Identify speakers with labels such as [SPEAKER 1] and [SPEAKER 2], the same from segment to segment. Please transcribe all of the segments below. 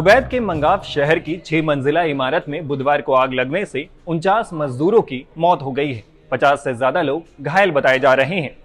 [SPEAKER 1] Kuwait के मंगाफ शहर की 6 मंजिला इमारत में बुधवार को आग लगने से 49 मजदूरों की मौत हो गई है। 50 से ज्यादा लोग घायल बताए जा रहे हैं।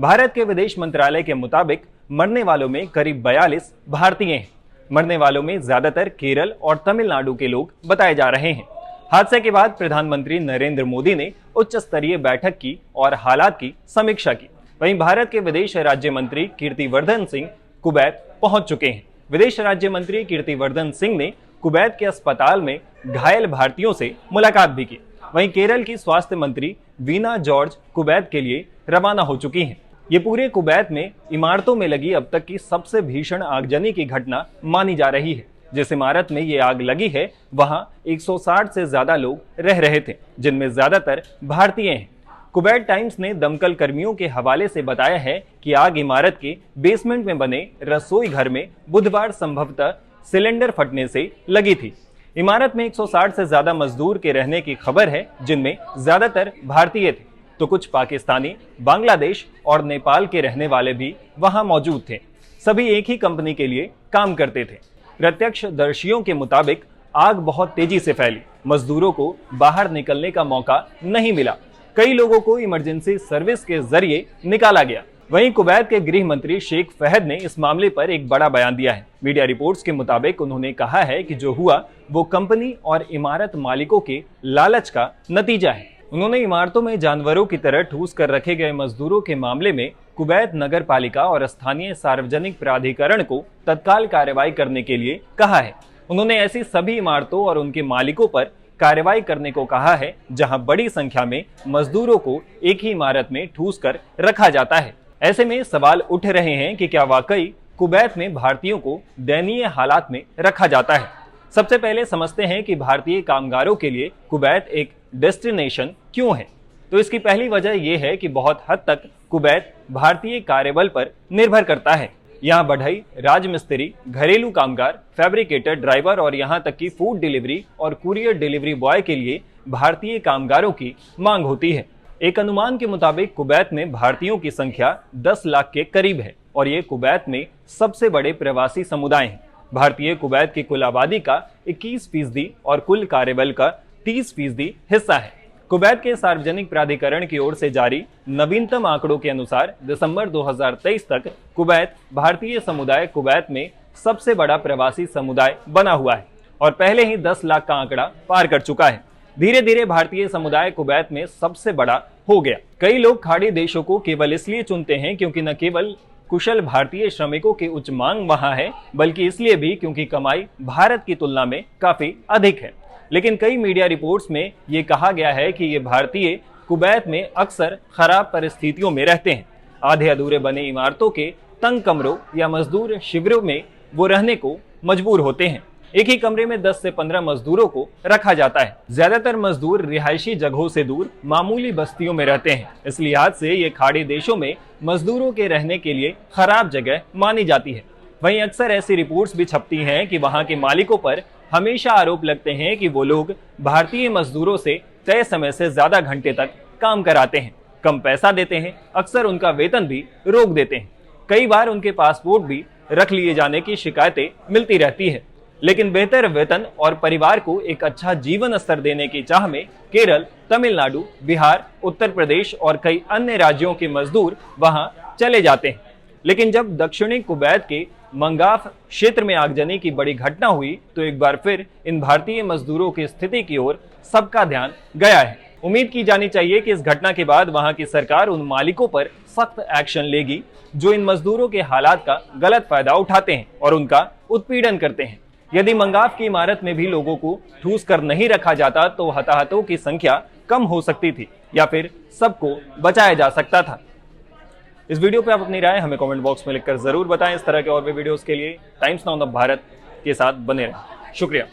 [SPEAKER 1] भारत के विदेश मंत्रालय के मुताबिक मरने वालों में करीब 42 भारतीय हैं। मरने वालों में ज्यादातर केरल और तमिलनाडु के लोग बताए जा रहे हैं। हादसे के बाद प्रधानमंत्री नरेंद्र मोदी ने उच्च स्तरीय बैठक की और हालात की समीक्षा की। वहीं भारत के विदेश राज्य मंत्री कीर्तिवर्धन सिंह कुवैत पहुंच चुके हैं। विदेश राज्य मंत्री कीर्तिवर्धन सिंह ने कुवैत के अस्पताल में घायल भारतीयों से मुलाकात भी की। वहीं केरल की स्वास्थ्य मंत्री वीना जॉर्ज कुवैत के लिए रवाना हो चुकी हैं। ये पूरे कुवैत में इमारतों में लगी अब तक की सबसे भीषण आगजनी की घटना मानी जा रही है। जिस इमारत में ये आग लगी है वहां 160 से ज्यादा लोग रह रहे थे, जिनमें ज्यादातर भारतीय हैं। कुवैत टाइम्स ने दमकल कर्मियों के हवाले से बताया है कि आग इमारत के बेसमेंट में बने रसोई घर में बुधवार संभवतः सिलेंडर फटने से लगी थी। इमारत में 160 से ज्यादा मजदूर के रहने की खबर है, जिनमें ज्यादातर भारतीय थे, तो कुछ पाकिस्तानी, बांग्लादेश और नेपाल के रहने वाले भी वहां मौजूद थे। सभी एक ही कंपनी के लिए काम करते थे। प्रत्यक्षदर्शियों के मुताबिक आग बहुत तेजी से फैली। मजदूरों को बाहर निकलने का मौका नहीं मिला। कई लोगों को इमरजेंसी सर्विस के जरिए निकाला गया। वहीं कुवैत के गृह मंत्री शेख फहद ने इस मामले पर एक बड़ा बयान दिया है। मीडिया रिपोर्ट्स के मुताबिक उन्होंने कहा है कि जो हुआ वो कंपनी और इमारत मालिकों के लालच का नतीजा है। उन्होंने इमारतों में जानवरों की तरह ठूस कर रखे गए मजदूरों के मामले में कुवैत नगर पालिका और स्थानीय सार्वजनिक प्राधिकरण को तत्काल कार्रवाई करने के लिए कहा है। उन्होंने ऐसी सभी इमारतों और उनके मालिकों पर कार्रवाई करने को कहा है जहां बड़ी संख्या में मजदूरों को एक ही इमारत में ठूस कर रखा जाता है। ऐसे में सवाल उठ रहे हैं कि क्या वाकई कुवैत में भारतीयों को दयनीय हालात में रखा जाता है। सबसे पहले समझते हैं कि भारतीय कामगारों के लिए कुवैत एक डेस्टिनेशन क्यों है। तो इसकी पहली वजह यह है कि बहुत हद तक कुवैत भारतीय कार्यबल पर निर्भर करता है। यहाँ बढ़ई, राजमिस्त्री, घरेलू कामगार, फैब्रिकेटर, ड्राइवर और यहाँ तक कि फूड डिलीवरी और कुरियर डिलीवरी बॉय के लिए भारतीय कामगारों की मांग होती है। एक अनुमान के मुताबिक कुवैत में भारतीयों की संख्या 10 लाख के करीब है और ये कुवैत में सबसे बड़े प्रवासी समुदाय हैं। भारतीय कुवैत की कुल आबादी का 21% और कुल कार्यबल का 30% हिस्सा है। कुवैत के सार्वजनिक प्राधिकरण की ओर से जारी नवीनतम आंकड़ों के अनुसार दिसंबर 2023 तक कुवैत भारतीय समुदाय कुवैत में सबसे बड़ा प्रवासी समुदाय बना हुआ है और पहले ही 10 लाख का आंकड़ा पार कर चुका है। धीरे धीरे भारतीय समुदाय कुवैत में सबसे बड़ा हो गया। कई लोग खाड़ी देशों को केवल इसलिए चुनते हैं क्योंकि न केवल कुशल भारतीय श्रमिकों की उच्च मांग वहां है, बल्कि इसलिए भी क्योंकि कमाई भारत की तुलना में काफी अधिक है। लेकिन कई मीडिया रिपोर्ट्स में ये कहा गया है कि ये भारतीय कुवैत में अक्सर खराब परिस्थितियों में रहते हैं। आधे अधूरे बने इमारतों के तंग कमरों या मजदूर शिविरों में वो रहने को मजबूर होते हैं। एक ही कमरे में 10 से 15 मजदूरों को रखा जाता है। ज्यादातर मजदूर रिहायशी जगहों से दूर मामूली बस्तियों में रहते हैं। इस लिहाज से ये खाड़ी देशों में मजदूरों के रहने के लिए खराब जगह मानी जाती है। वहीं अक्सर ऐसी रिपोर्ट्स भी छपती हैं कि वहां के मालिकों पर हमेशा आरोप लगते हैं कि वो लोग भारतीय मजदूरों से तय समय से ज्यादा घंटे तक काम कराते हैं, कम पैसा देते हैं, अक्सर उनका वेतन भी रोक देते हैं। कई बार उनके पासपोर्ट भी रख लिए जाने की शिकायतें मिलती रहती है। लेकिन बेहतर वेतन और परिवार को एक अच्छा जीवन स्तर देने की चाह में केरल, तमिलनाडु, बिहार, उत्तर प्रदेश और कई अन्य राज्यों के मजदूर वहां चले जाते हैं। लेकिन जब दक्षिणी कुवैत के मंगाफ क्षेत्र में आगजनी की बड़ी घटना हुई तो एक बार फिर इन भारतीय मजदूरों की स्थिति की ओर सबका ध्यान गया है। उम्मीद की जानी चाहिए कि इस घटना के बाद वहां की सरकार उन मालिकों पर सख्त एक्शन लेगी जो इन मजदूरों के हालात का गलत फायदा उठाते हैं और उनका उत्पीड़न करते हैं। यदि मंगाफ की इमारत में भी लोगों को ठूस कर नहीं रखा जाता तो हताहतों की संख्या कम हो सकती थी या फिर सबको बचाया जा सकता था। इस वीडियो पे आप अपनी राय हमें कमेंट बॉक्स में लिखकर जरूर बताएं। इस तरह के और भी वीडियोस के लिए टाइम्स नाउ ऑफ भारत के साथ बने रहें। शुक्रिया।